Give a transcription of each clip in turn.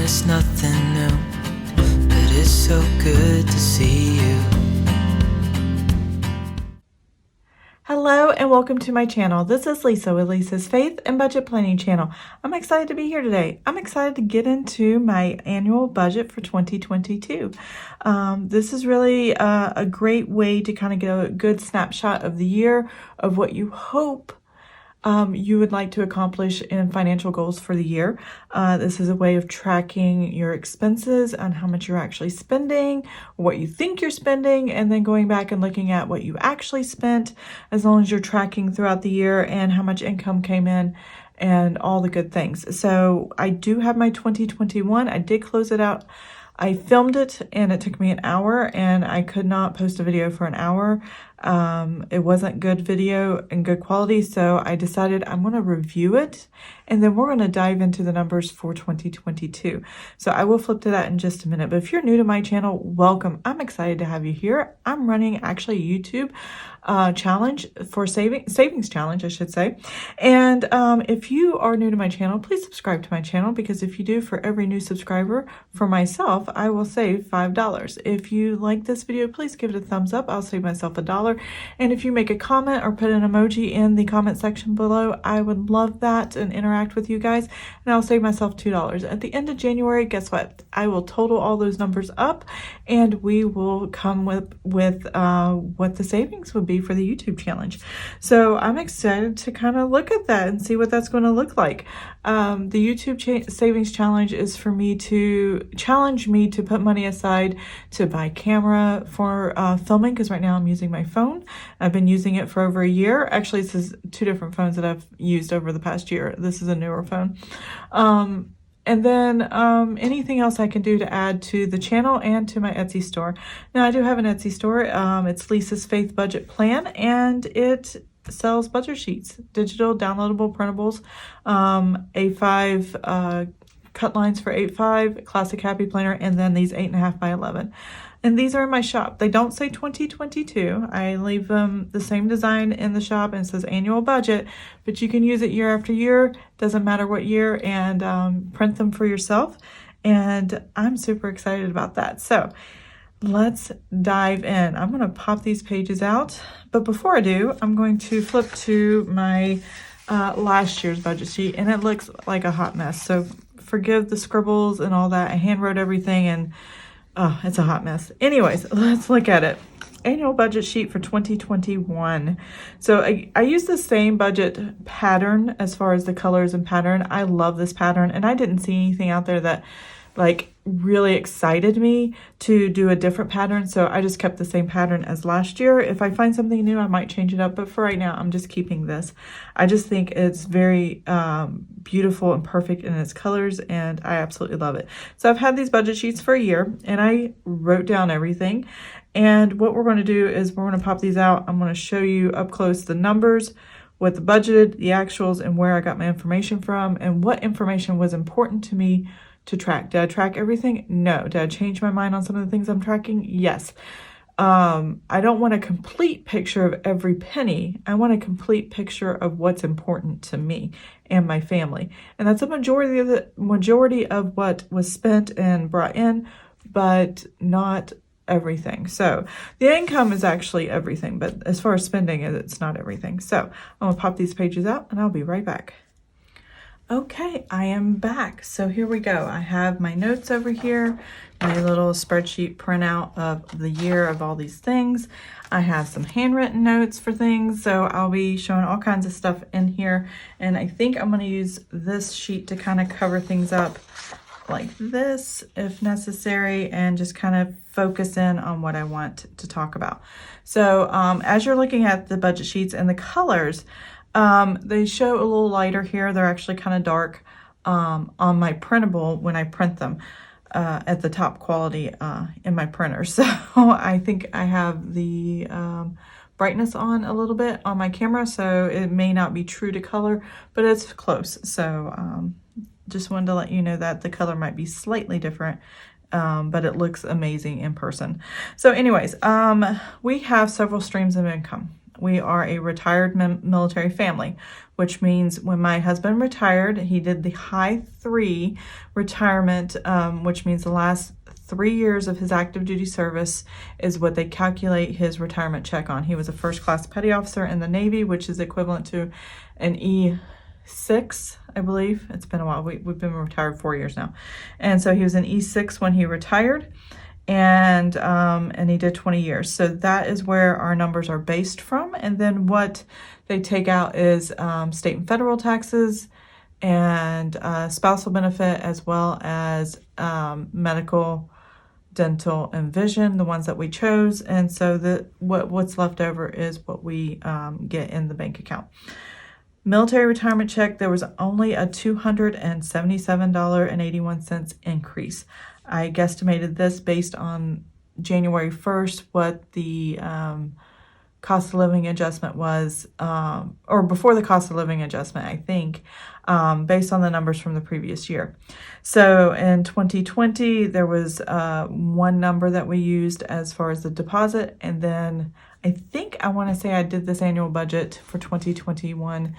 it's nothing new, but it's so good to see you. Hello and welcome to my channel. This is Lisa with Lisa's Faith and Budget Planning channel. I'm excited to be here today. I'm excited to get into my annual budget for 2022. This is really a great way to kind of get a good snapshot of the year, of what you hope you would like to accomplish in financial goals for the year. This is a way of tracking your expenses and how much you're actually spending, what you think you're spending, and then going back and looking at what you actually spent, as long as you're tracking throughout the year and how much income came in and all the good things. So I do have my 2021. I did close it out. I filmed it and it took me an hour and I could not post a video for an hour. It wasn't good video and good quality, so I decided I'm going to review it and then we're going to dive into the numbers for 2022. So I will flip to that in just a minute. But if you're new to my channel, welcome. I'm excited to have you here. I'm running actually a YouTube challenge for savings challenge, I should say. And if you are new to my channel, please subscribe to my channel, because if you do, for every new subscriber for myself, I will save $5. If you like this video, please give it a thumbs up. I'll save myself $1. And if you make a comment or put an emoji in the comment section below, I would love that and interact with you guys, and I'll save myself $2. At the end of January, guess what? I will total all those numbers up and we will come with what the savings would be for the YouTube challenge. So I'm excited to kind of look at that and see what that's going to look like. The YouTube savings challenge is for me to challenge me to put money aside to buy camera for filming, because right now I'm using my phone. I've been using it for over a year. Actually, this is two different phones that I've used over the past year. This is a newer phone. And then anything else I can do to add to the channel and to my Etsy store. Now, I do have an Etsy store. It's Lisa's Faith Budget Plan, and it sells budget sheets, digital, downloadable printables, A5 cut lines for 8.5, classic happy planner, and then these 8.5 by 11. And these are in my shop. They don't say 2022. I leave them the same design in the shop, and it says annual budget, but you can use it year after year. Doesn't matter what year, and print them for yourself. And I'm super excited about that. So let's dive in. I'm going to pop these pages out. But before I do, I'm going to flip to my last year's budget sheet, and it looks like a hot mess. So forgive the scribbles and all that. I hand wrote everything, and oh, it's a hot mess. Anyways, let's look at it. Annual budget sheet for 2021. So I use the same budget pattern as far as the colors and pattern. I love this pattern, and I didn't see anything out there that like really excited me to do a different pattern. So I just kept the same pattern as last year. If I find something new, I might change it up. But for right now, I'm just keeping this. I just think it's very beautiful and perfect in its colors, and I absolutely love it. So I've had these budget sheets for a year, and I wrote down everything. And what we're going to do is we're going to pop these out. I'm going to show you up close the numbers, what the budgeted, the actuals, and where I got my information from, and what information was important to me to track. Did I track everything? No. Did I change my mind on some of the things I'm tracking? Yes. I don't want a complete picture of every penny. I want a complete picture of what's important to me and my family. And that's a majority of what was spent and brought in, but not everything. So the income is actually everything, but as far as spending, it's not everything. So I'm gonna pop these pages out and I'll be right back. Okay, I am back. So here we go. I have my notes over here, my little spreadsheet printout of the year of all these things. I have some handwritten notes for things, so I'll be showing all kinds of stuff in here. And I think I'm going to use this sheet to kind of cover things up like this if necessary, and just kind of focus in on what I want to talk about. So as you're looking at the budget sheets and the colors, they show a little lighter here. They're actually kind of dark on my printable when I print them at the top quality in my printer. So I think I have the brightness on a little bit on my camera, so it may not be true to color, but it's close. So just wanted to let you know that the color might be slightly different, but it looks amazing in person. So anyways, we have several streams of income. we are a retired military family, which means when my husband retired, he did the high 3 retirement, which means the last 3 years of his active duty service is what they calculate his retirement check on. He was a first class petty officer in the Navy, which is equivalent to an E6, I believe. It's been a while. We've been retired 4 years now. And so he was an E6 when he retired, and he did 20 years. So that is where our numbers are based from. And then what they take out is state and federal taxes and spousal benefit, as well as medical, dental, and vision, the ones that we chose. And so what's left over is what we get in the bank account. Military retirement check, there was only a $277.81 increase. I guesstimated this based on January 1st, what the cost of living adjustment was, or before the cost of living adjustment, I think, based on the numbers from the previous year. So in 2020, there was one number that we used as far as the deposit, and then I want to say I did this annual budget for 2021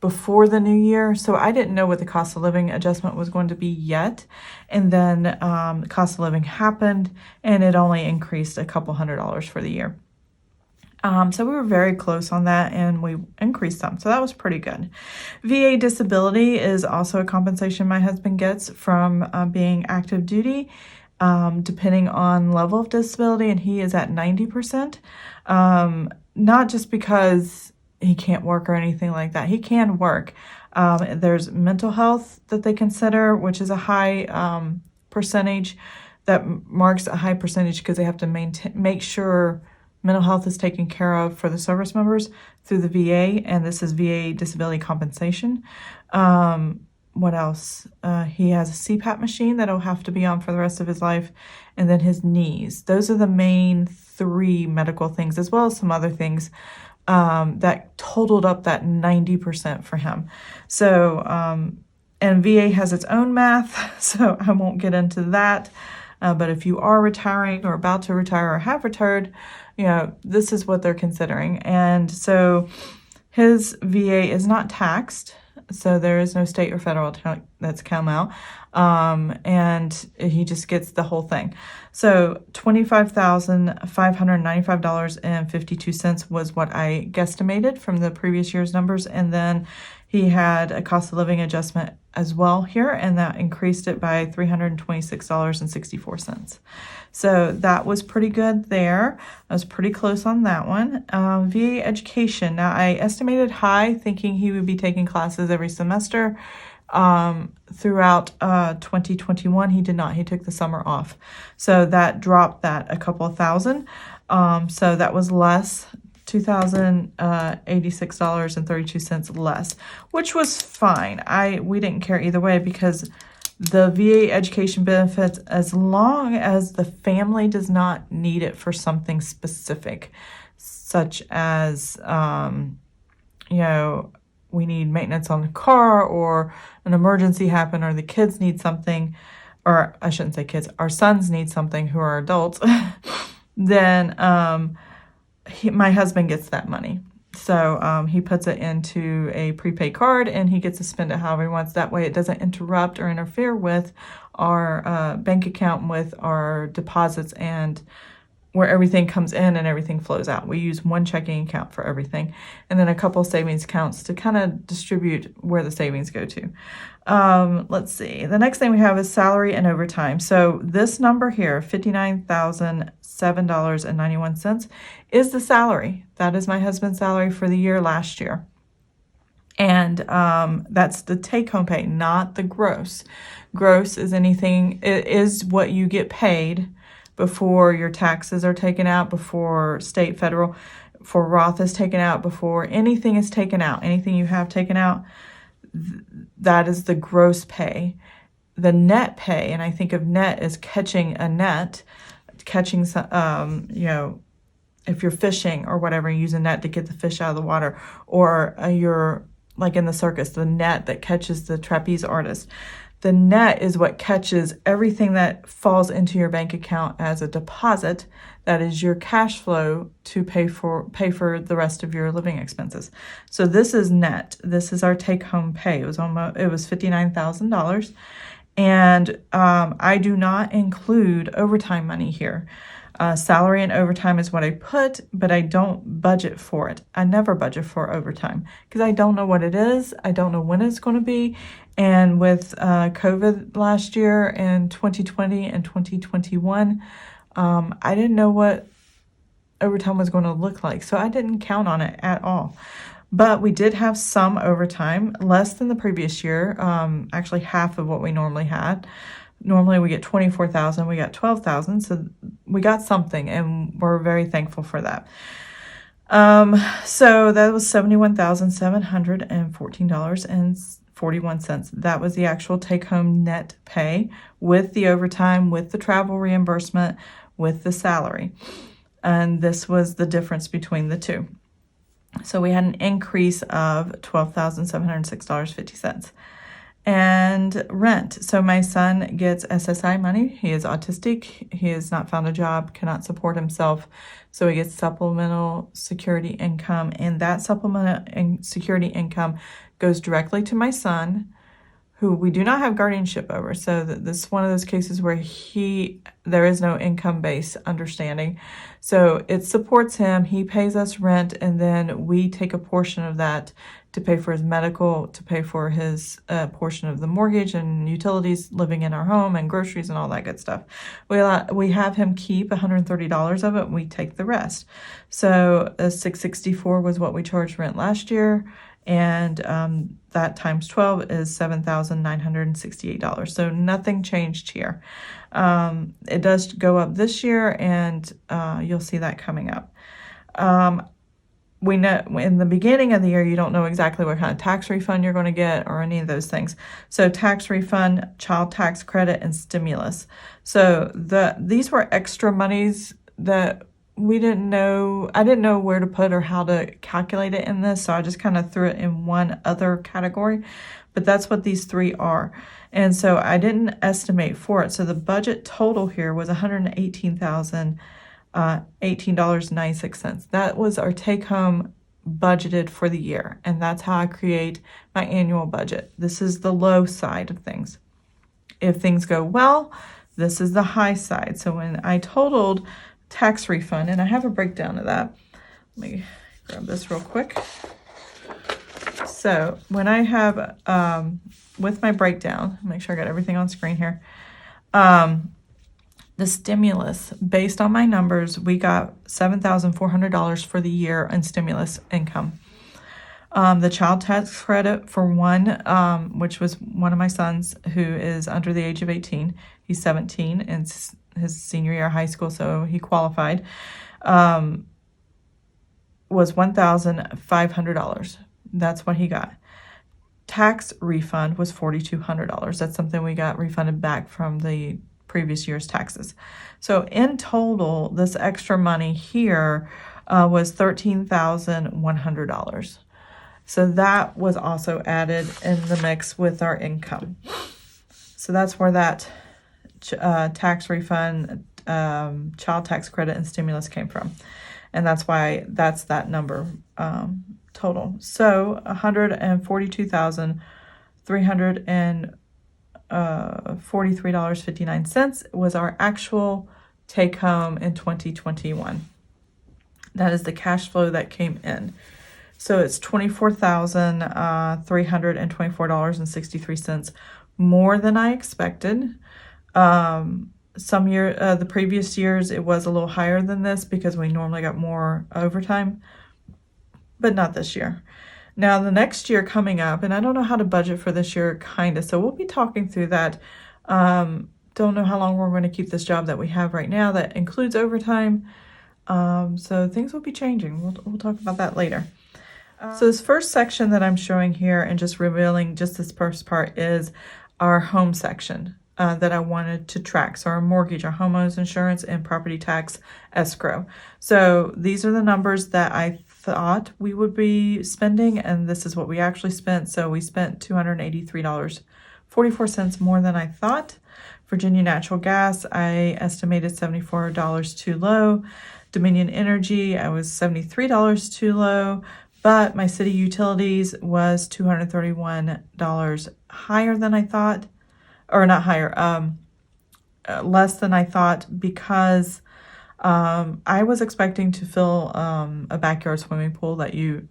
before the new year, so I didn't know what the cost of living adjustment was going to be yet. And then the cost of living happened, and it only increased a couple $100 for the year. So we were very close on that, and we increased some. So that was pretty good. VA disability is also a compensation my husband gets from being active duty, depending on level of disability, and he is at 90%. Not just because he can't work or anything like that. He can work. There's mental health that they consider, which is a high percentage, that marks a high percentage because they have to make sure mental health is taken care of for the service members through the VA, and this is VA disability compensation. What else? He has a CPAP machine that'll have to be on for the rest of his life, and then his knees. Those are the main 3 medical things, as well as some other things that totaled up that 90% for him. So, and VA has its own math, so I won't get into that. But if you are retiring or about to retire or have retired, this is what they're considering. And so his VA is not taxed, so there is no state or federal that's come out. And he just gets the whole thing. So $25,595.52 was what I guesstimated from the previous year's numbers. And then he had a cost of living adjustment as well here, and that increased it by $326.64. So that was pretty good there. I was pretty close on that one. VA education. Now, I estimated high, thinking he would be taking classes every semester. Throughout 2021, he did not. He took the summer off. So that dropped that a couple of thousand. So that was less, $2,086.32 less, which was fine. We didn't care either way, because the VA education benefits, as long as the family does not need it for something specific, such as, we need maintenance on the car, or an emergency happened, or the kids need something, or I shouldn't say kids, our sons need something who are adults, then my husband gets that money. So he puts it into a prepaid card, and he gets to spend it however he wants. That way it doesn't interrupt or interfere with our bank account, with our deposits, and where everything comes in and everything flows out. We use one checking account for everything, and then a couple savings accounts to kind of distribute where the savings go to. Let's see. The next thing we have is salary and overtime. So this number here, $59,007.91, is the salary. That is my husband's salary for the year last year. And that's the take-home pay, not the gross. Gross is anything, it is what you get paid before your taxes are taken out, before state, federal, before Roth is taken out, before anything is taken out, anything you have taken out, that is the gross pay. The net pay, and I think of net as catching a net, catching some, if you're fishing or whatever, you use a net to get the fish out of the water, or you're like in the circus, the net that catches the trapeze artist. The net is what catches everything that falls into your bank account as a deposit. That is your cash flow to pay for the rest of your living expenses. So this is net. This is our take-home pay. It was $59,000, and I do not include overtime money here. Salary and overtime is what I put, but I don't budget for it. I never budget for overtime because I don't know what it is. I don't know when it's going to be. And with COVID last year in 2020 and 2021, I didn't know what overtime was going to look like. So I didn't count on it at all. But we did have some overtime, less than the previous year, actually half of what we normally had. Normally we get 24,000, we got 12,000, so we got something, and we're very thankful for that. So that was $71,714.41. That was the actual take-home net pay with the overtime, with the travel reimbursement, with the salary. And this was the difference between the two. So we had an increase of $12,706.50. And rent. So my son gets SSI money. He is autistic. He has not found a job, cannot support himself. So he gets supplemental security income. And that supplemental security income goes directly to my son, who we do not have guardianship over. So this is one of those cases where there is no income-based understanding. So it supports him. He pays us rent, and then we take a portion of that to pay for his medical, to pay for his portion of the mortgage and utilities living in our home and groceries and all that good stuff. We have him keep $130 of it, and we take the rest. So $664 was what we charged rent last year, and that times 12 is $7,968. So nothing changed here. It does go up this year, and you'll see that coming up. We know in the beginning of the year, you don't know exactly what kind of tax refund you're going to get or any of those things. So tax refund, child tax credit, and stimulus. So these were extra monies that we didn't know. I didn't know where to put or how to calculate it in this. So I just kind of threw it in one other category, but that's what these three are. And so I didn't estimate for it. So the budget total here was $118,018.96. That was our take-home budgeted for the year, and that's how I create my annual budget. This is the low side of things. If things go well, this is the high side. So when I totaled tax refund, and I have a breakdown of that. Let me grab this real quick. So when I have, with my breakdown, make sure I got everything on screen here. The stimulus, based on my numbers, we got $7,400 for the year in stimulus income. The child tax credit for one, which was one of my sons who is under the age of 18. He's 17 and his senior year of high school, so he qualified, was $1,500. That's what he got. Tax refund was $4,200. That's something we got refunded back from the previous year's taxes. So in total, this extra money here was $13,100. So that was also added in the mix with our income. So that's where that tax refund, child tax credit, and stimulus came from. And that's why that's that number total. So $142,343.59 was our actual take home in 2021. That is the cash flow that came in. So it's $24,324.63 more than I expected. The previous years it was a little higher than this because we normally got more overtime, but not this year. Now the next year coming up, and I don't know how to budget for this year, so we'll be talking through that. Don't know how long we're going to keep this job that we have right now that includes overtime. So things will be changing. We'll talk about that later. So this first section that I'm showing here and just revealing just this first part is our home section that I wanted to track. So our mortgage, our homeowners insurance, and property tax escrow. So these are the numbers that I thought we would be spending, and this is what we actually spent. So we spent $283.40 44 cents more than I thought. Virginia Natural Gas, I estimated $74 too low. Dominion Energy, I was $73 too low. But my city utilities was $231 higher than I thought. Or not higher, less than I thought, because I was expecting to fill a backyard swimming pool that you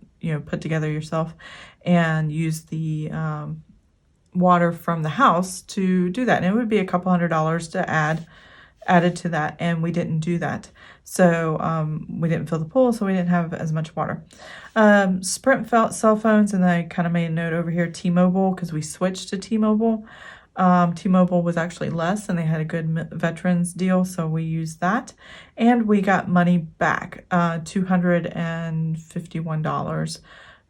put together yourself and use the water from the house to do that. And it would be a couple $100 to added to that, and we didn't do that. So we didn't fill the pool, so we didn't have as much water. Sprint cell phones, and I kind of made a note over here, T-Mobile, because we switched to T-Mobile. T-Mobile was actually less, and they had a good veterans deal, so we used that. And we got money back, $251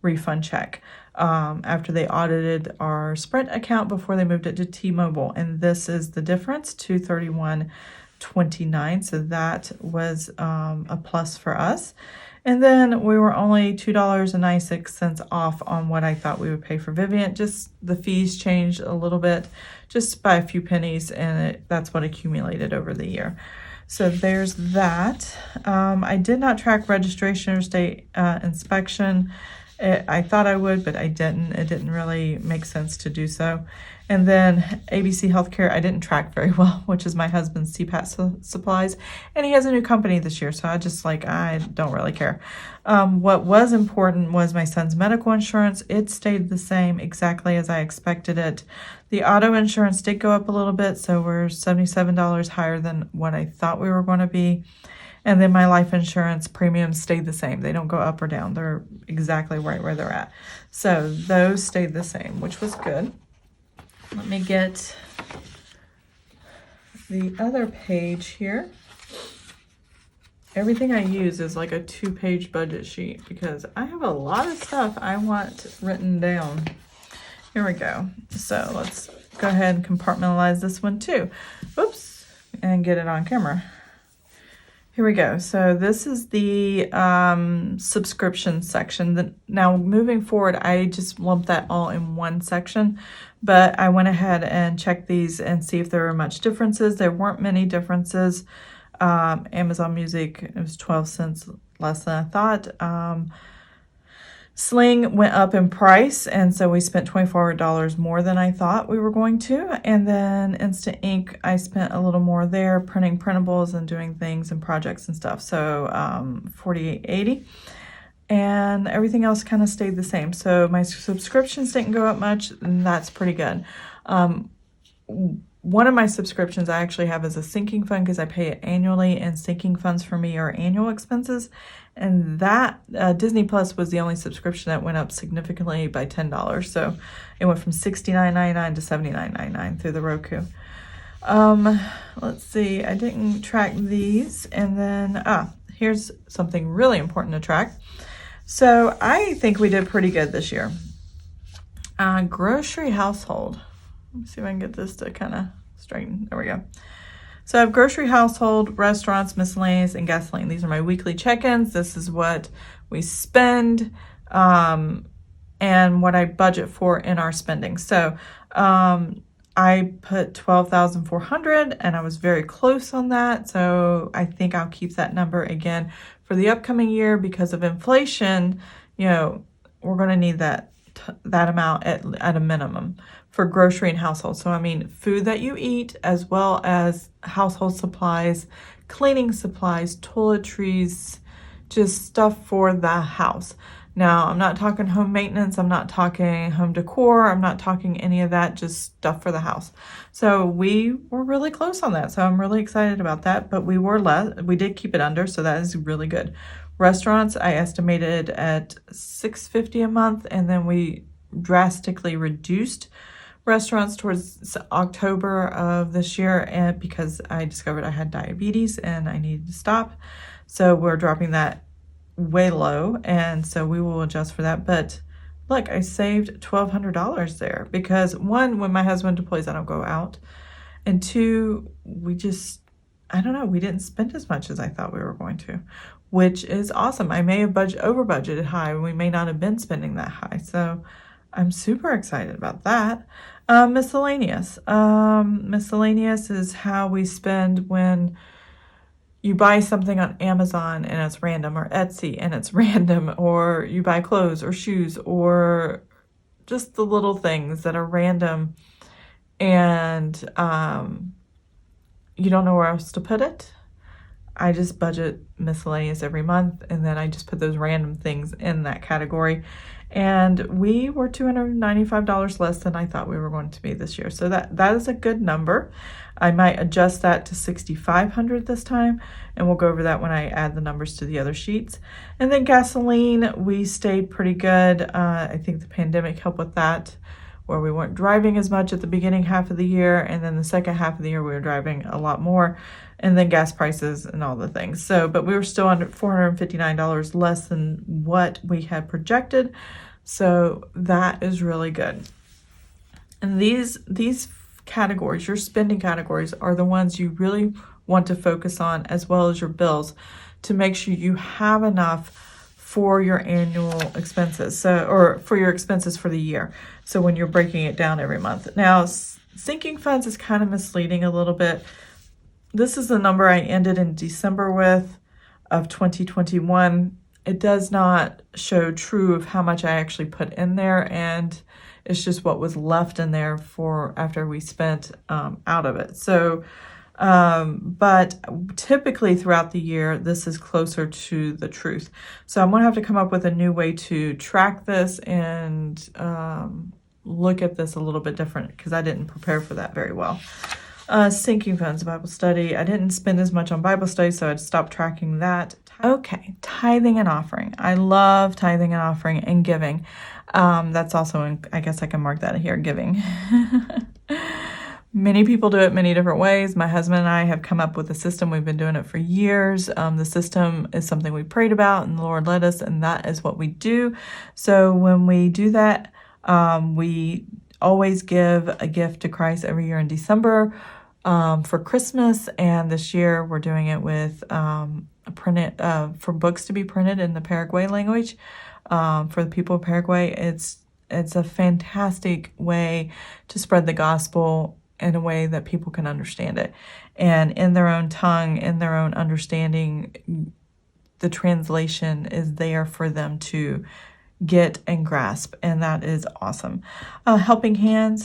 refund check, after they audited our Sprint account before they moved it to T-Mobile. And this is the difference, $231.29. So that was a plus for us. And then we were only $2.96 off on what I thought we would pay for Vivint. Just the fees changed a little bit, just by a few pennies, and that's what accumulated over the year. So there's that. I did not track registration or state inspection. I thought I would, but I didn't. It didn't really make sense to do so. And then ABC Healthcare, I didn't track very well, which is my husband's CPAP supplies. And he has a new company this year, so I don't really care. What was important was my son's medical insurance. It stayed the same exactly as I expected it. The auto insurance did go up a little bit, so we're $77 higher than what I thought we were going to be. And then my life insurance premiums stayed the same. They don't go up or down. They're exactly right where they're at. So those stayed the same, which was good. Let me get the other page here. Everything I use is like a 2-page budget sheet because I have a lot of stuff I want written down. Here we go. So let's go ahead and compartmentalize this one too. Whoops, and get it on camera. Here we go. So this is the subscription section. Now moving forward, I just lumped that all in one section, but I went ahead and checked these and see if there were much differences. There weren't many differences. Amazon Music, it was 12 cents less than I thought. Sling went up in price, and so we spent $24 more than I thought we were going to. And then Instant Ink, I spent a little more there, printing printables and doing things and projects and stuff. So $48.80, and everything else kind of stayed the same. So my subscriptions didn't go up much, and that's pretty good. One of my subscriptions I actually have is a sinking fund because I pay it annually, and sinking funds for me are annual expenses. And that Disney Plus was the only subscription that went up significantly by $10. So it went from $69.99 to $79.99 through the Roku. Let's see, I didn't track these. And then, here's something really important to track. So I think we did pretty good this year. Grocery household. Let me see if I can get this to kind of straighten. There we go. So I have grocery household, restaurants, miscellaneous, and gasoline. These are my weekly check-ins. This is what we spend and what I budget for in our spending. So I put $12,400, and I was very close on that. So I think I'll keep that number again for the upcoming year because of inflation. We're going to need that amount at a minimum for grocery and household. So I mean food that you eat, as well as household supplies, cleaning supplies, toiletries, just stuff for the house. Now, I'm not talking home maintenance, I'm not talking home decor, I'm not talking any of that, just stuff for the house. So we were really close on that. So I'm really excited about that, but we did keep it under, so that is really good. Restaurants, I estimated at $650 a month, and then we drastically reduced restaurants towards October of this year, and because I discovered I had diabetes and I needed to stop. So we're dropping that way low, and so we will adjust for that. But look, I saved $1,200 there because one, when my husband deploys, I don't go out, and two, we didn't spend as much as I thought we were going to, which is awesome. I may have over budgeted high, and we may not have been spending that high. So I'm super excited about that. Miscellaneous. Miscellaneous is how we spend when you buy something on Amazon and it's random, or Etsy and it's random, or you buy clothes or shoes or just the little things that are random, and you don't know where else to put it. I just budget miscellaneous every month, and then I just put those random things in that category. And we were $295 less than I thought we were going to be this year. So that is a good number. I might adjust that to $6,500 this time, and we'll go over that when I add the numbers to the other sheets. And then gasoline, we stayed pretty good. I think the pandemic helped with that, where we weren't driving as much at the beginning half of the year, and then the second half of the year we were driving a lot more, and then gas prices and all the things. So, but we were still under $459 less than what we had projected. So that is really good. And these categories, your spending categories, are the ones you really want to focus on, as well as your bills, to make sure you have enough for your annual expenses, or for your expenses for the year. So when you're breaking it down every month. Now, sinking funds is kind of misleading a little bit. This is the number I ended in December with of 2021. It does not show true of how much I actually put in there, and it's just what was left in there for after we spent out of it. So, but typically throughout the year, this is closer to the truth. So I'm going to have to come up with a new way to track this and look at this a little bit different, because I didn't prepare for that very well. Sinking funds, Bible study. I didn't spend as much on Bible study, so I'd stop tracking that. Okay, tithing and offering. I love tithing and offering and giving. That's also, I guess I can mark that here, giving. Many people do it many different ways. My husband and I have come up with a system. We've been doing it for years. The system is something we prayed about, and the Lord led us, and that is what we do. So when we do that, we always give a gift to Christ every year in December for Christmas, and this year we're doing it with for books to be printed in the Paraguay language for the people of Paraguay. It's a fantastic way to spread the gospel in a way that people can understand it, and in their own tongue, in their own understanding. The translation is there for them to get and grasp, and that is awesome. Helping Hands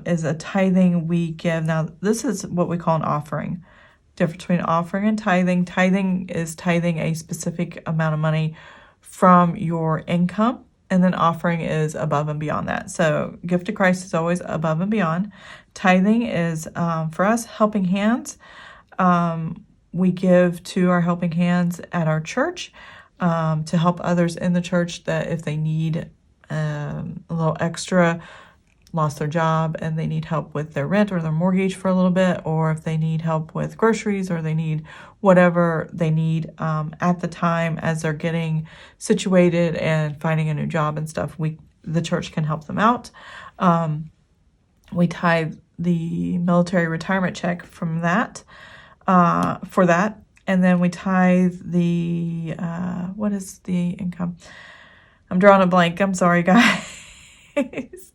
is a tithing we give. Now, this is what we call an offering. Difference between offering and tithing. Tithing is tithing a specific amount of money from your income, and then offering is above and beyond that. So gift to Christ is always above and beyond. Tithing is, for us, Helping Hands. We give to our Helping Hands at our church to help others in the church that if they need a little extra, lost their job and they need help with their rent or their mortgage for a little bit, or if they need help with groceries, or they need whatever they need at the time as they're getting situated and finding a new job and stuff, the church can help them out. We tithe the military retirement check from that, for that. And then we tithe the, what is the income? I'm drawing a blank. I'm sorry, guys.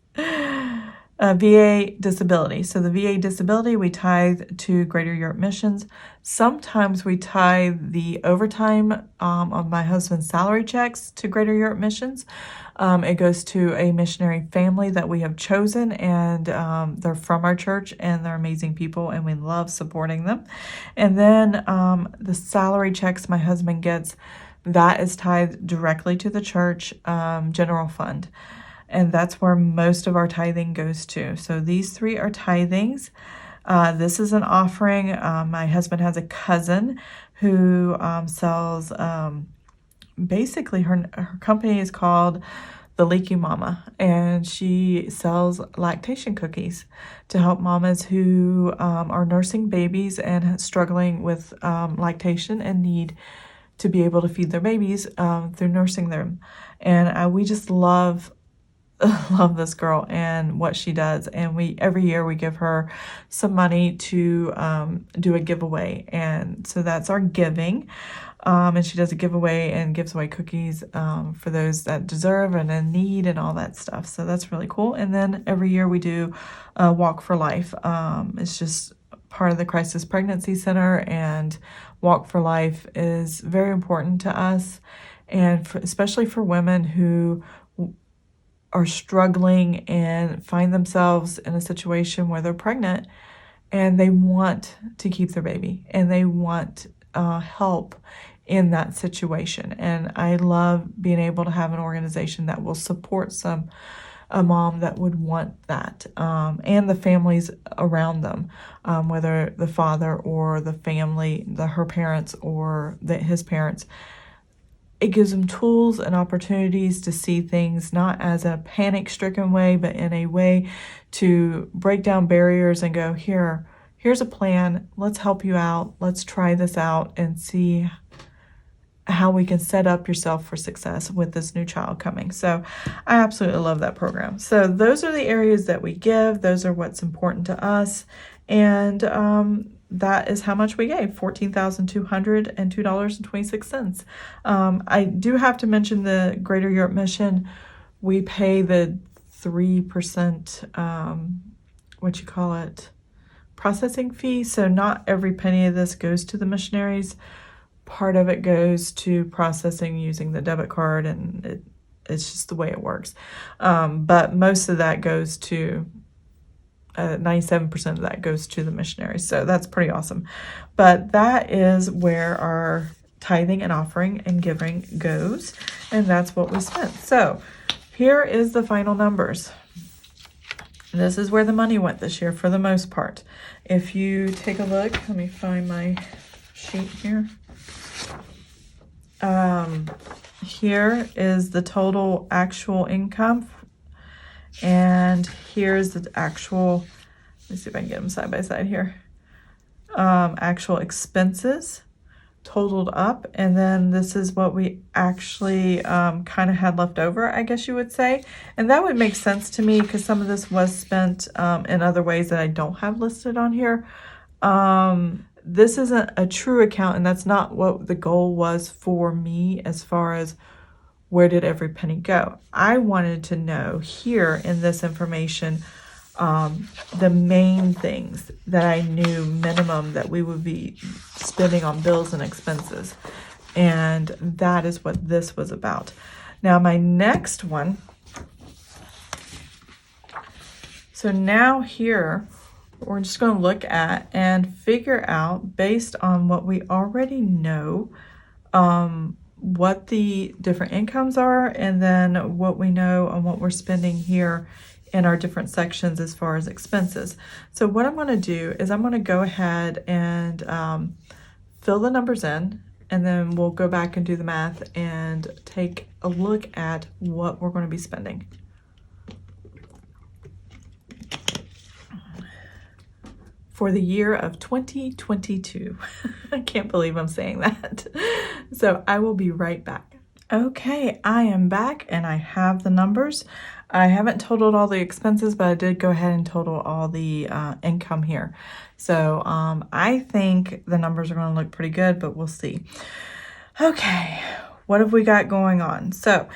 VA disability. So the VA disability, we tithe to Greater Europe Missions. Sometimes we tithe the overtime of my husband's salary checks to Greater Europe Missions. It goes to a missionary family that we have chosen, and they're from our church, and they're amazing people, and we love supporting them. And then the salary checks my husband gets, that is tithed directly to the church general fund. And that's where most of our tithing goes to. So these three are tithings. This is an offering. My husband has a cousin who sells, basically her company is called The Leaky Mama, and she sells lactation cookies to help mamas who are nursing babies and struggling with lactation and need to be able to feed their babies through nursing them. And we just love love this girl and what she does. And every year we give her some money to do a giveaway. And so that's our giving. And she does a giveaway and gives away cookies for those that deserve and in need and all that stuff. So that's really cool. And then every year we do Walk for Life. It's just part of the Crisis Pregnancy Center, and Walk for Life is very important to us, and especially for women who are struggling and find themselves in a situation where they're pregnant and they want to keep their baby and they want help in that situation. And I love being able to have an organization that will support a mom that would want that, and the families around them, whether the father or the family, her parents or his parents. It gives them tools and opportunities to see things not as a panic-stricken way, but in a way to break down barriers and go, here's a plan. Let's help you out. Let's try this out and see how we can set up yourself for success with this new child coming. So I absolutely love that program. So those are the areas that we give. Those are what's important to us. And that is how much we gave, $14,202.26. I do have to mention the Greater Europe Mission. We pay the 3%, processing fee. So not every penny of this goes to the missionaries. Part of it goes to processing using the debit card, and it's just the way it works. But most of that goes to 97% of that goes to the missionaries. So that's pretty awesome. But that is where our tithing and offering and giving goes. And that's what we spent. So here is the final numbers. This is where the money went this year for the most part. If you take a look, let me find my sheet here. Here is the total actual income. And here's the actual, let me see if I can get them side by side here. Actual expenses totaled up. And then this is what we actually kind of had left over, I guess you would say. And that would make sense to me because some of this was spent in other ways that I don't have listed on here. This isn't a true account, and that's not what the goal was for me as far as where did every penny go. I wanted to know here in this information the main things that I knew minimum that we would be spending on bills and expenses. And that is what this was about. Now my next one. So now here, we're just going to look at and figure out, based on what we already know, what the different incomes are, and then what we know on what we're spending here in our different sections as far as expenses. So what I'm going to do is I'm going to go ahead and fill the numbers in, and then we'll go back and do the math and take a look at what we're going to be spending. For the year of 2022. I can't believe I'm saying that. So I will be right back. Okay, I am back and I have the numbers. I haven't totaled all the expenses, but I did go ahead and total all the income here. So I think the numbers are going to look pretty good, but we'll see. Okay, what have we got going on? So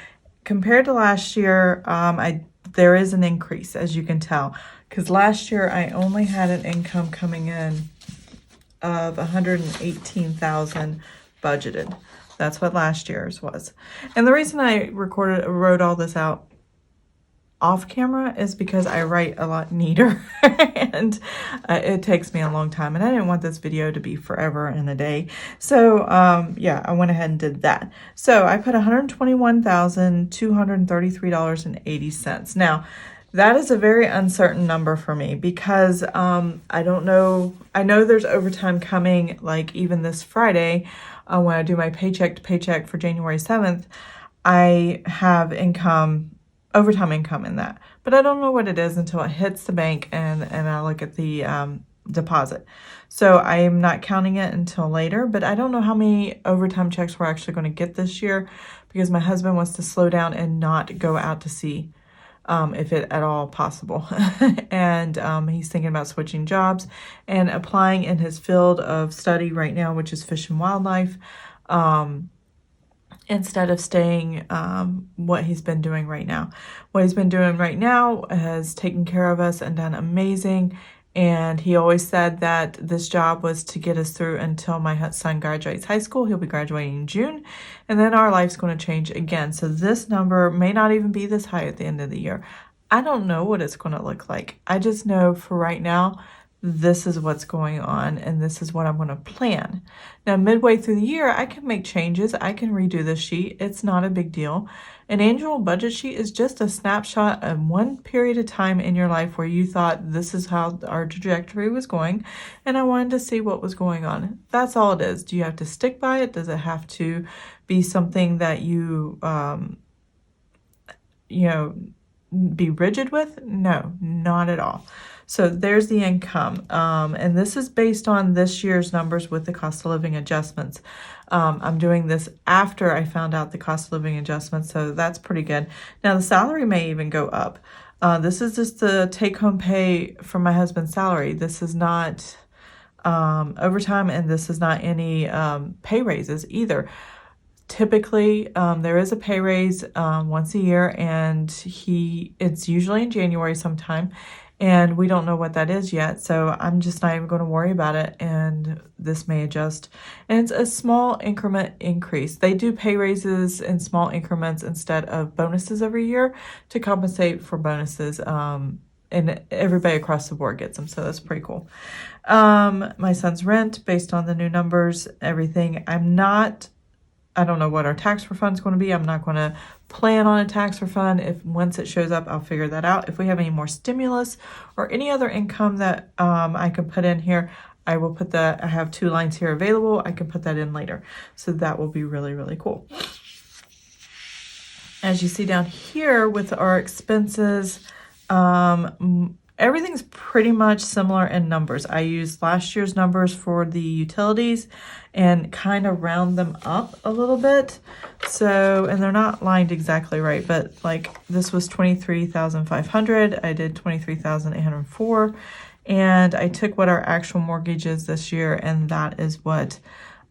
compared to last year, there is an increase, as you can tell. Because last year I only had an income coming in of $118,000 budgeted. That's what last year's was. And the reason I wrote all this out off camera is because I write a lot neater and it takes me a long time, and I didn't want this video to be forever and a day. So yeah, I went ahead and did that. So I put $121,233.80. Now, that is a very uncertain number for me because I don't know. I know there's overtime coming, like even this Friday when I do my paycheck to paycheck for January 7th, I have overtime income in that. But I don't know what it is until it hits the bank and I look at the deposit. So I am not counting it until later, but I don't know how many overtime checks we're actually going to get this year because my husband wants to slow down and not go out to sea if it at all possible. And he's thinking about switching jobs and applying in his field of study right now, which is fish and wildlife, instead of staying what he's been doing right now. What he's been doing right now has taken care of us and done amazing. And he always said that this job was to get us through until my son graduates high school. He'll be graduating in June, and then our life's going to change again. So this number may not even be this high at the end of the year. I don't know what it's going to look like. I just know for right now, this is what's going on, and this is what I'm going to plan. Now, midway through the year, I can make changes. I can redo the sheet. It's not a big deal. An annual budget sheet is just a snapshot of one period of time in your life where you thought this is how our trajectory was going, and I wanted to see what was going on. That's all it is. Do you have to stick by it? Does it have to be something that you be rigid with? No, not at all. So there's the income. And this is based on this year's numbers with the cost of living adjustments. I'm doing this after I found out the cost of living adjustments, so that's pretty good. Now the salary may even go up. This is just the take-home pay from my husband's salary. This is not overtime, and this is not any pay raises either. Typically, there is a pay raise once a year, and it's usually in January sometime, and we don't know what that is yet, so I'm just not even going to worry about it, and this may adjust. And it's a small increment increase. They do pay raises in small increments instead of bonuses every year to compensate for bonuses, and everybody across the board gets them, so that's pretty cool. My son's rent, based on the new numbers, everything. I don't know what our tax refund is going to be. I'm not going to plan on a tax refund. If once it shows up, I'll figure that out. If we have any more stimulus or any other income that I can put in here, I will put that. I have 2 lines here available. I can put that in later. So that will be really, really cool. As you see down here with our expenses, everything's pretty much similar in numbers. I used last year's numbers for the utilities and kind of round them up a little bit. So, and they're not lined exactly right, but like this was 23,500. I did 23,804, and I took what our actual mortgage is this year, and that is what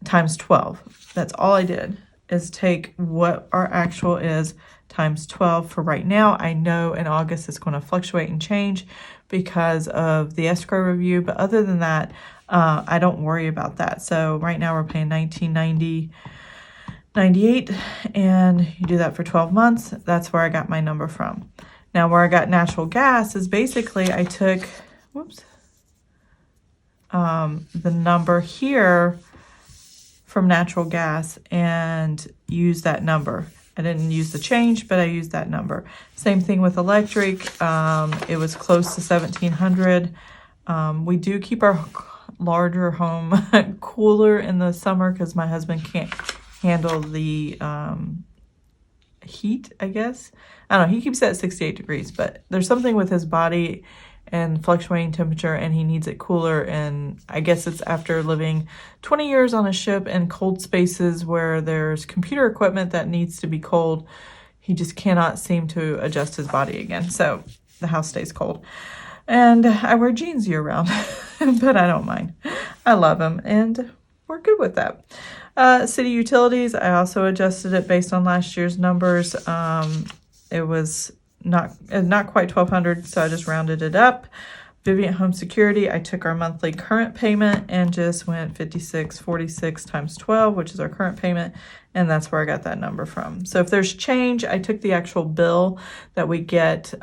times 12. That's all I did, is take what our actual is times 12 for right now. I know in August it's going to fluctuate and change because of the escrow review, but other than that, I don't worry about that. So right now we're paying $19.98, and you do that for 12 months. That's where I got my number from. Now where I got natural gas is basically I took, the number here from natural gas and used that number. I didn't use the change, but I used that number. Same thing with electric. It was close to 1,700. We do keep our larger home cooler in the summer because my husband can't handle the heat, I guess. I don't know. He keeps it at 68 degrees, but there's something with his body and fluctuating temperature, and he needs it cooler. And I guess it's after living 20 years on a ship in cold spaces where there's computer equipment that needs to be cold. He just cannot seem to adjust his body again. So the house stays cold. And I wear jeans year round, but I don't mind. I love them, and we're good with that. City utilities, I also adjusted it based on last year's numbers. It was not quite 1,200, so I just rounded it up. Vivint Home Security, I took our monthly current payment and just went 5646 times 12, which is our current payment, and that's where I got that number from. So if there's change, I took the actual bill that we get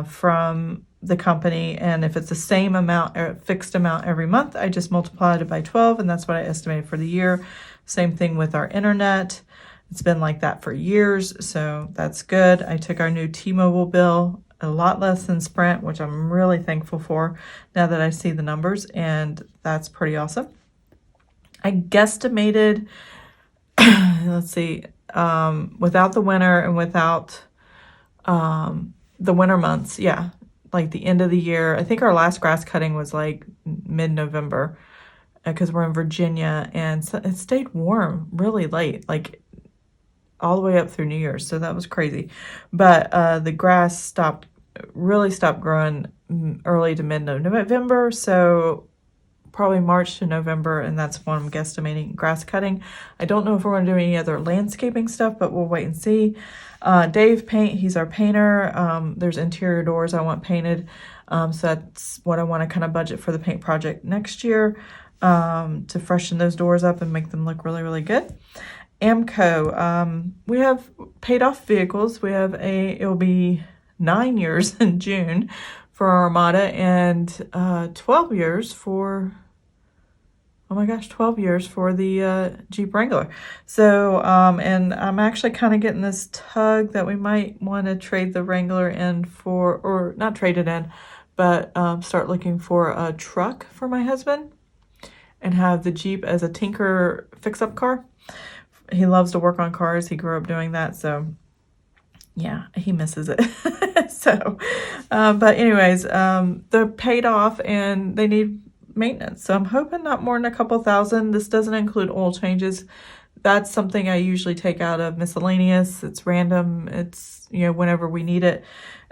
from the company, and if it's the same amount or fixed amount every month, I just multiplied it by 12, and that's what I estimated for the year. Same thing with our internet. It's been like that for years, so that's good. I took our new T-Mobile bill, a lot less than Sprint, which I'm really thankful for now that I see the numbers, and that's pretty awesome. I guesstimated, let's see, without the winter and without the winter months, like the end of the year. I think our last grass cutting was like mid-November because we're in Virginia, and so it stayed warm really late, like all the way up through New Year's. So that was crazy. But the grass stopped really stop growing early to mid-November, so probably March to November, and that's when I'm guesstimating grass cutting. I don't know if we're going to do any other landscaping stuff, but we'll wait and see. Dave Paint, he's our painter. There's interior doors I want painted, so that's what I want to kind of budget for the paint project next year, to freshen those doors up and make them look really, really good. AMCO, we have paid off vehicles. It'll be 9 years in June for our Armada, and 12 years for, oh my gosh, 12 years for the Jeep Wrangler. So, and I'm actually kind of getting this tug that we might want to trade the Wrangler in for, or not trade it in, but start looking for a truck for my husband and have the Jeep as a tinker fix-up car. He loves to work on cars. He grew up doing that, so yeah, he misses it. So, but anyways, they're paid off and they need maintenance. So I'm hoping not more than a couple thousand. This doesn't include oil changes. That's something I usually take out of Miscellaneous. It's random. It's, whenever we need it,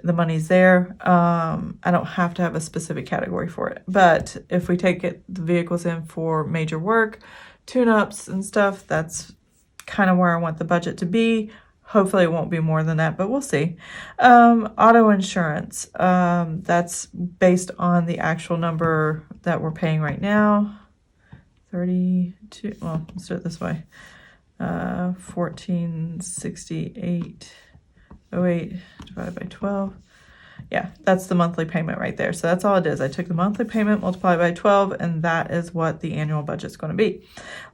the money's there. I don't have to have a specific category for it. But if we take the vehicles in for major work, tune-ups and stuff, that's kind of where I want the budget to be. Hopefully it won't be more than that, but we'll see. Auto insurance, that's based on the actual number that we're paying right now. 32, well, let's do it this way. 1468.08 divided by 12. Yeah, that's the monthly payment right there. So that's all it is. I took the monthly payment, multiplied by 12, and that is what the annual budget's going to be.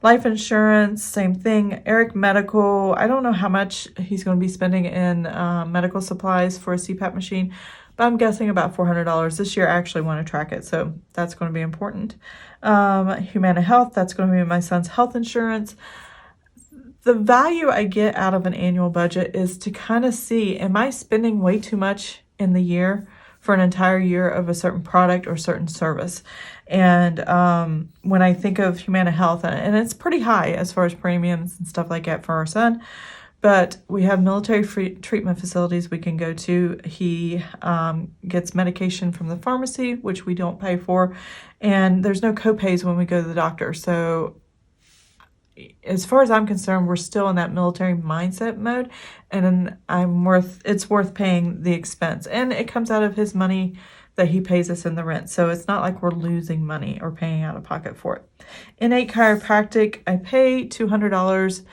Life insurance, same thing. Eric Medical, I don't know how much he's going to be spending in medical supplies for a CPAP machine, but I'm guessing about $400 this year. I actually want to track it, so that's going to be important. Humana Health, that's going to be my son's health insurance. The value I get out of an annual budget is to kind of see, am I spending way too much in the year for an entire year of a certain product or certain service? And when I think of Humana Health, and it's pretty high as far as premiums and stuff like that for our son, but we have military free treatment facilities we can go to. He gets medication from the pharmacy, which we don't pay for, and there's no copays when we go to the doctor. So as far as I'm concerned, we're still in that military mindset mode, and it's worth paying the expense. And it comes out of his money that he pays us in the rent. So it's not like we're losing money or paying out of pocket for it. Innate Chiropractic, I pay $200.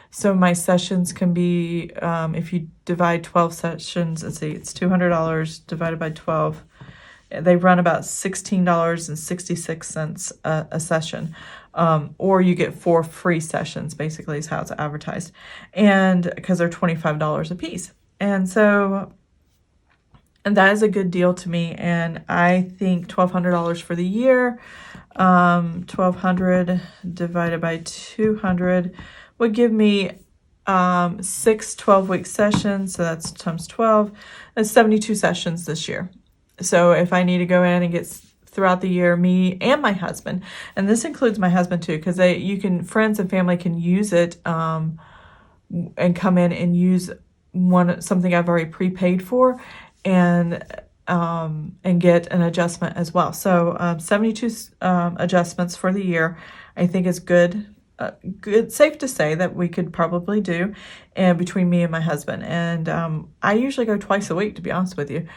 So my sessions can be, if you divide 12 sessions, let's see, it's $200 divided by 12. They run about $16.66 a session. Or you get 4 free sessions, basically is how it's advertised. And because they're $25 a piece. And so, and that is a good deal to me. And I think $1,200 for the year, 1,200 divided by 200 would give me 6 12-week sessions. So that's times 12. That's 72 sessions this year. So if I need to go in and get throughout the year, me and my husband, and this includes my husband too, because friends and family can use it and come in and use something I've already prepaid for, and get an adjustment as well. So 72 adjustments for the year, I think is good. Safe to say that we could probably do, and between me and my husband. And I usually go twice a week, to be honest with you.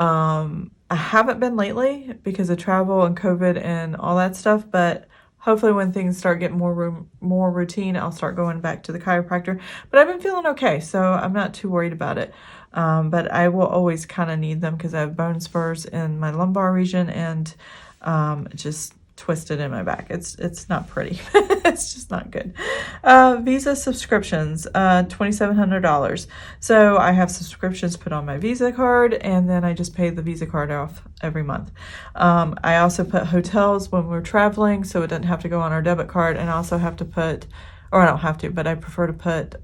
I haven't been lately because of travel and COVID and all that stuff, but hopefully when things start getting more routine, I'll start going back to the chiropractor. But I've been feeling okay, so I'm not too worried about it. But I will always kind of need them because I have bone spurs in my lumbar region and just twisted in my back. It's not pretty. It's just not good. Visa subscriptions, $2,700. So I have subscriptions put on my Visa card, and then I just pay the Visa card off every month. I also put hotels when we're traveling, so it doesn't have to go on our debit card. And I also have to put, or I don't have to, but I prefer to put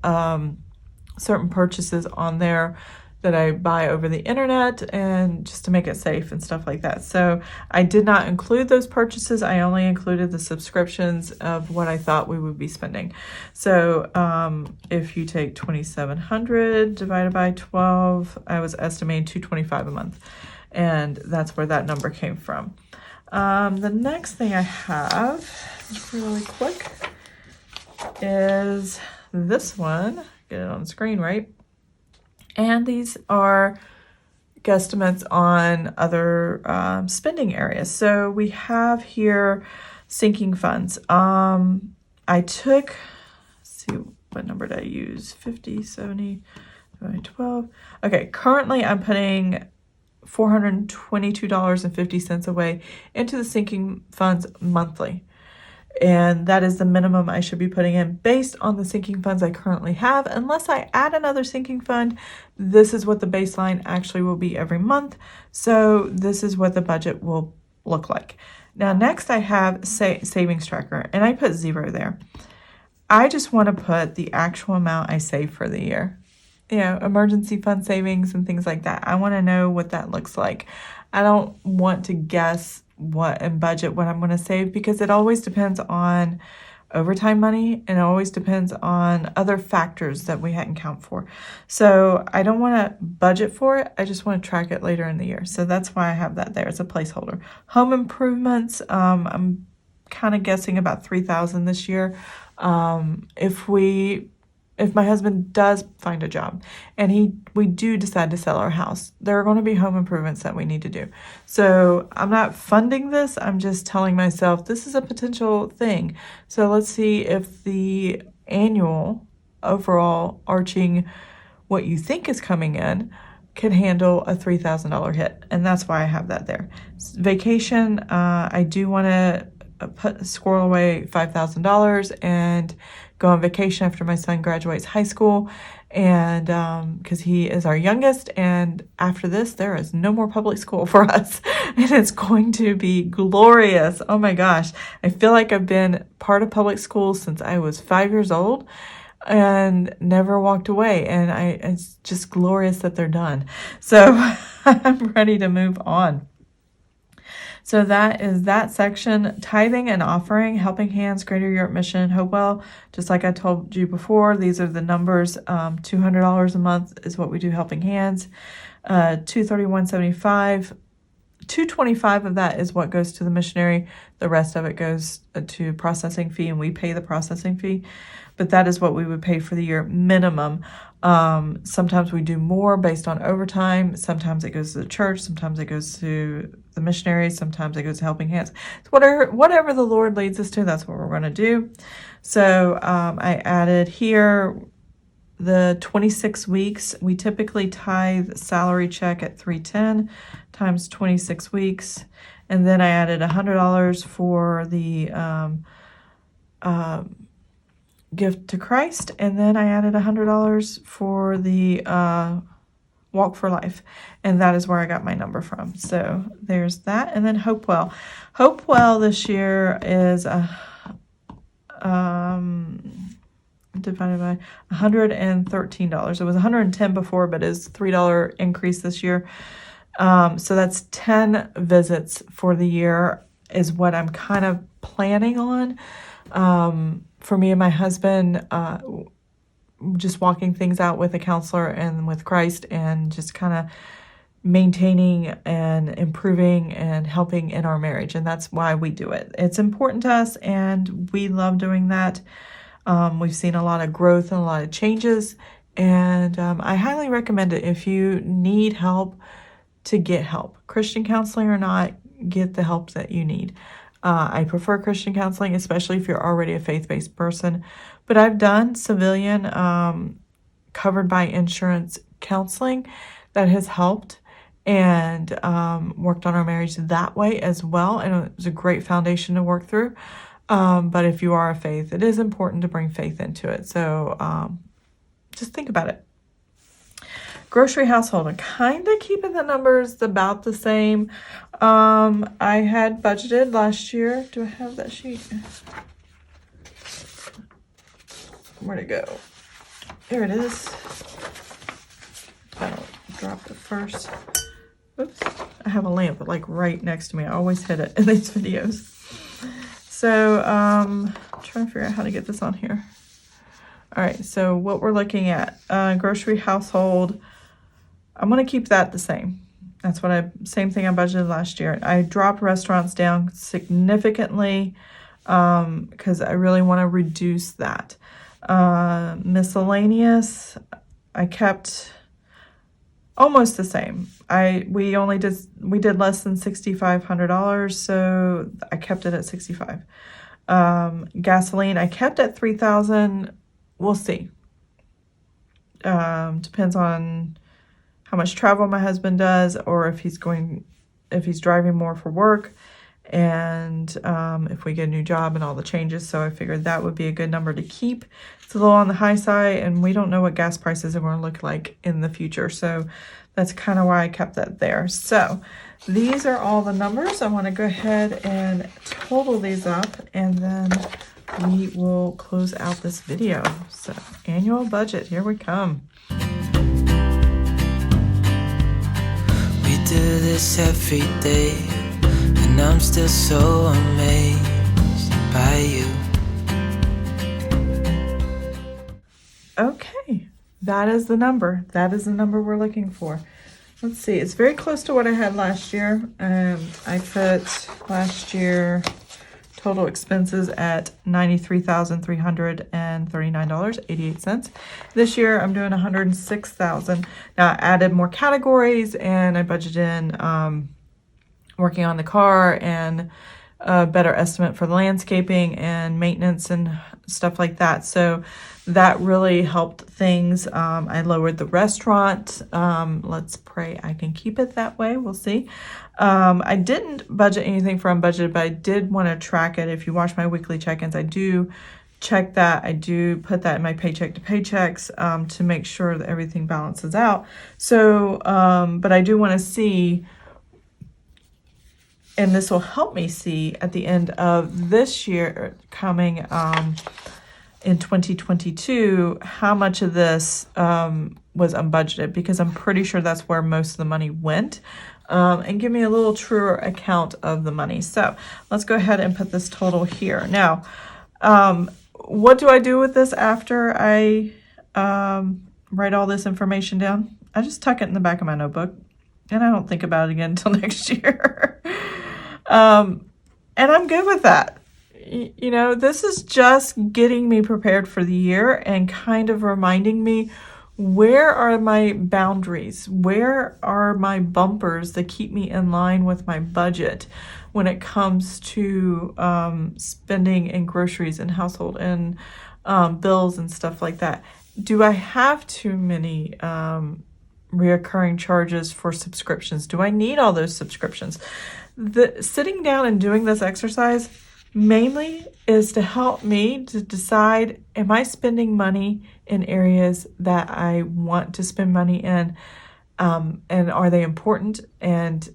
certain purchases on there that I buy over the internet, and just to make it safe and stuff like that. So I did not include those purchases. I only included the subscriptions of what I thought we would be spending. So if you take $2,700 divided by 12, I was estimating $225 a month. And that's where that number came from. The next thing I have, really quick, is this one. Get it on the screen, right? And these are guesstimates on other spending areas. So we have here sinking funds. I took, let's see, what number did I use? 50, 70, 12. Okay, currently I'm putting $422.50 away into the sinking funds monthly. And that is the minimum I should be putting in based on the sinking funds I currently have. Unless I add another sinking fund, this is what the baseline actually will be every month. So this is what the budget will look like. Now, next I have savings tracker, and I put 0 there. I just want to put the actual amount I save for the year. You know, emergency fund savings and things like that. I want to know what that looks like. I don't want to guess what and budget what I'm going to save, because it always depends on overtime money, and it always depends on other factors that we hadn't count for. So I don't want to budget for it. I just want to track it later in the year. So that's why I have that there as a placeholder. Home improvements, I'm kind of guessing about $3,000 this year. If my husband does find a job and we do decide to sell our house, there are going to be home improvements that we need to do. So I'm not funding this. I'm just telling myself this is a potential thing. So let's see if the annual overall arching what you think is coming in can handle a $3,000 hit. And that's why I have that there. Vacation, I do want to squirrel away $5,000 and go on vacation after my son graduates high school, and because he is our youngest, and after this there is no more public school for us, and it's going to be glorious. Oh my gosh, I feel like I've been part of public school since I was 5 years old and never walked away, and it's just glorious that they're done. So I'm ready to move on. So that is that section. Tithing and offering, helping hands, Greater Europe Mission, Hopewell. Just like I told you before, these are the numbers. $200 a month is what we do helping hands. $231.75. $225 of that is what goes to the missionary. The rest of it goes to processing fee, and we pay the processing fee. But that is what we would pay for the year minimum. Sometimes we do more based on overtime. Sometimes it goes to the church. Sometimes it goes to the missionaries. Sometimes it goes to helping hands. It's whatever the Lord leads us to, that's what we're going to do. So I added here the 26 weeks. We typically tithe salary check at $310 times 26 weeks. And then I added $100 for the gift to Christ, and then I added $100 for the walk for life, and that is where I got my number from. So there's that. And then Hopewell this year is divided by $113. It was $110 before, but it's $3 increase this year. So that's 10 visits for the year is what I'm kind of planning on. For me and my husband, just walking things out with a counselor and with Christ, and just kind of maintaining and improving and helping in our marriage. And that's why we do it. It's important to us, and we love doing that. We've seen a lot of growth and a lot of changes, and I highly recommend it if you need help to get help. Christian counseling or not, get the help that you need. I prefer Christian counseling, especially if you're already a faith-based person. But I've done civilian covered by insurance counseling that has helped, and worked on our marriage that way as well. And it was a great foundation to work through. But if you are a faith, it is important to bring faith into it. So just think about it. Grocery household, I'm kind of keeping the numbers about the same. I had budgeted last year. Do I have that sheet? Where'd it go? Here it is. Oh, dropped it first. Oops, I have a lamp like right next to me. I always hit it in these videos. So I'm trying to figure out how to get this on here. All right, so what we're looking at, grocery household, I'm gonna keep that the same. That's what same thing I budgeted last year. I dropped restaurants down significantly because I really wanna reduce that. Miscellaneous, I kept almost the same. We did less than $6,500, so I kept it at $65. Gasoline, I kept at $3,000. We'll see. Depends on how much travel my husband does, or if he's driving more for work, and if we get a new job and all the changes. So I figured that would be a good number to keep. It's a little on the high side, and we don't know what gas prices are going to look like in the future. So that's kind of why I kept that there. So these are all the numbers. I want to go ahead and total these up, and then we will close out this video. So annual budget, here we come. We do this every day, and I'm still so amazed by you. Okay, that is the number. That is the number we're looking for. Let's see, it's very close to what I had last year. I put last year total expenses at $93,339.88. This year I'm doing $106,000. Now I added more categories, and I budgeted in working on the car and a better estimate for the landscaping and maintenance and stuff like that. So that really helped things. I lowered the restaurant. Let's pray I can keep it that way. We'll see. I didn't budget anything for unbudgeted, but I did want to track it. If you watch my weekly check-ins, I do check that. I do put that in my paycheck to paychecks to make sure that everything balances out. So, but I do want to see, and this will help me see at the end of this year coming in 2022, how much of this was unbudgeted, because I'm pretty sure that's where most of the money went, and give me a little truer account of the money. So let's go ahead and put this total here. Now, what do I do with this after I write all this information down? I just tuck it in the back of my notebook, and I don't think about it again until next year. And I'm good with that. You know, this is just getting me prepared for the year and kind of reminding me, where are my boundaries? Where are my bumpers that keep me in line with my budget when it comes to spending in groceries and household and bills and stuff like that? Do I have too many reoccurring charges for subscriptions? Do I need all those subscriptions? Sitting down and doing this exercise mainly is to help me to decide, am I spending money in areas that I want to spend money in, and are they important, and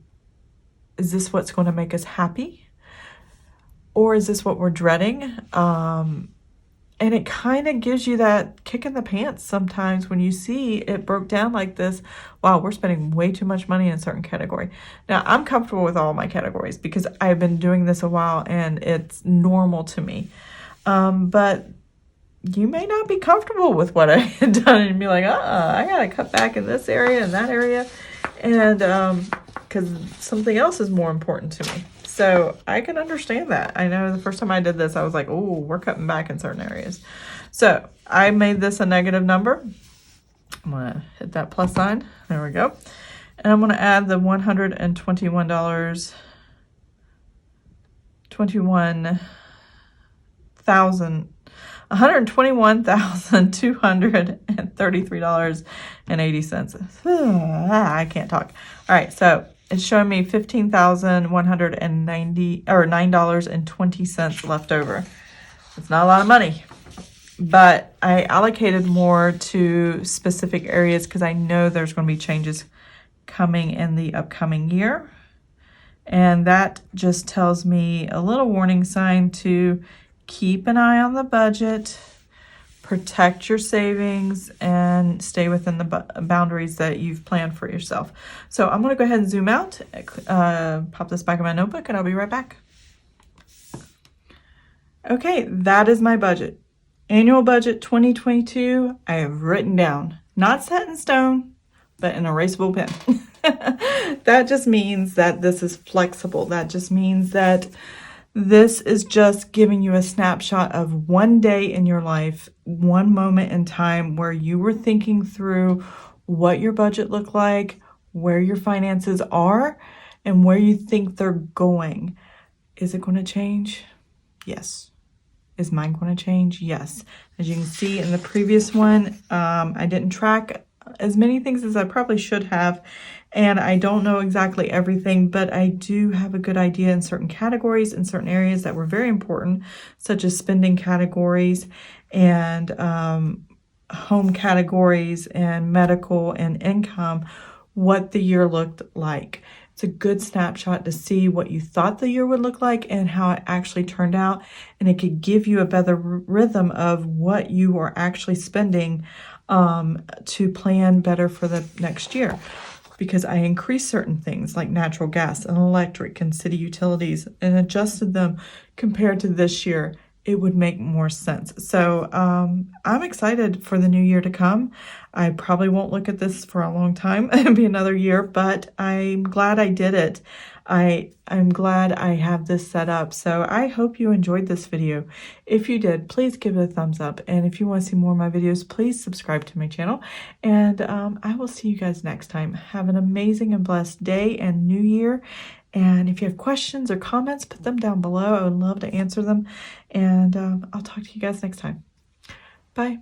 is this what's going to make us happy, or is this what we're dreading? And it kind of gives you that kick in the pants sometimes when you see it broke down like this. Wow, we're spending way too much money in a certain category. Now, I'm comfortable with all my categories because I've been doing this a while and it's normal to me. But you may not be comfortable with what I had done and be like, I got to cut back in this area and that area. And because something else is more important to me. So I can understand that. I know the first time I did this, I was like, oh, we're cutting back in certain areas. So I made this a negative number. I'm going to hit that plus sign. There we go. And I'm going to add the $121,233.80. I can't talk. All right, so it's showing me $9.20 left over. It's not a lot of money, but I allocated more to specific areas because I know there's going to be changes coming in the upcoming year. And that just tells me a little warning sign to keep an eye on the budget, protect your savings, and stay within the boundaries that you've planned for yourself. So I'm going to go ahead and zoom out, pop this back in my notebook, and I'll be right back. Okay, that is my budget. Annual budget 2022, I have written down, not set in stone, but an erasable pen. That just means that this is flexible. That just means that this is just giving you a snapshot of one day in your life, one moment in time where you were thinking through what your budget looked like, where your finances are, and where you think they're going. Is it going to change? Yes. Is mine going to change? Yes. As you can see in the previous one, I didn't track as many things as I probably should have, and I don't know exactly everything, but I do have a good idea in certain categories, in certain areas that were very important, such as spending categories and home categories and medical and income, what the year looked like. It's a good snapshot to see what you thought the year would look like and how it actually turned out, and it could give you a better rhythm of what you are actually spending to plan better for the next year. Because I increased certain things like natural gas and electric and city utilities and adjusted them compared to this year, it would make more sense. So I'm excited for the new year to come. I probably won't look at this for a long time. It'll be another year, but I'm glad I did it. I'm glad I have this set up. So I hope you enjoyed this video. If you did, please give it a thumbs up. And if you want to see more of my videos, please subscribe to my channel. And I will see you guys next time. Have an amazing and blessed day and new year. And if you have questions or comments, put them down below. I would love to answer them. And I'll talk to you guys next time. Bye.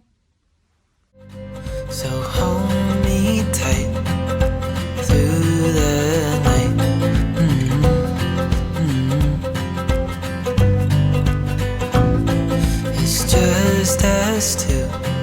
So hold me tight through the night. It's just us two.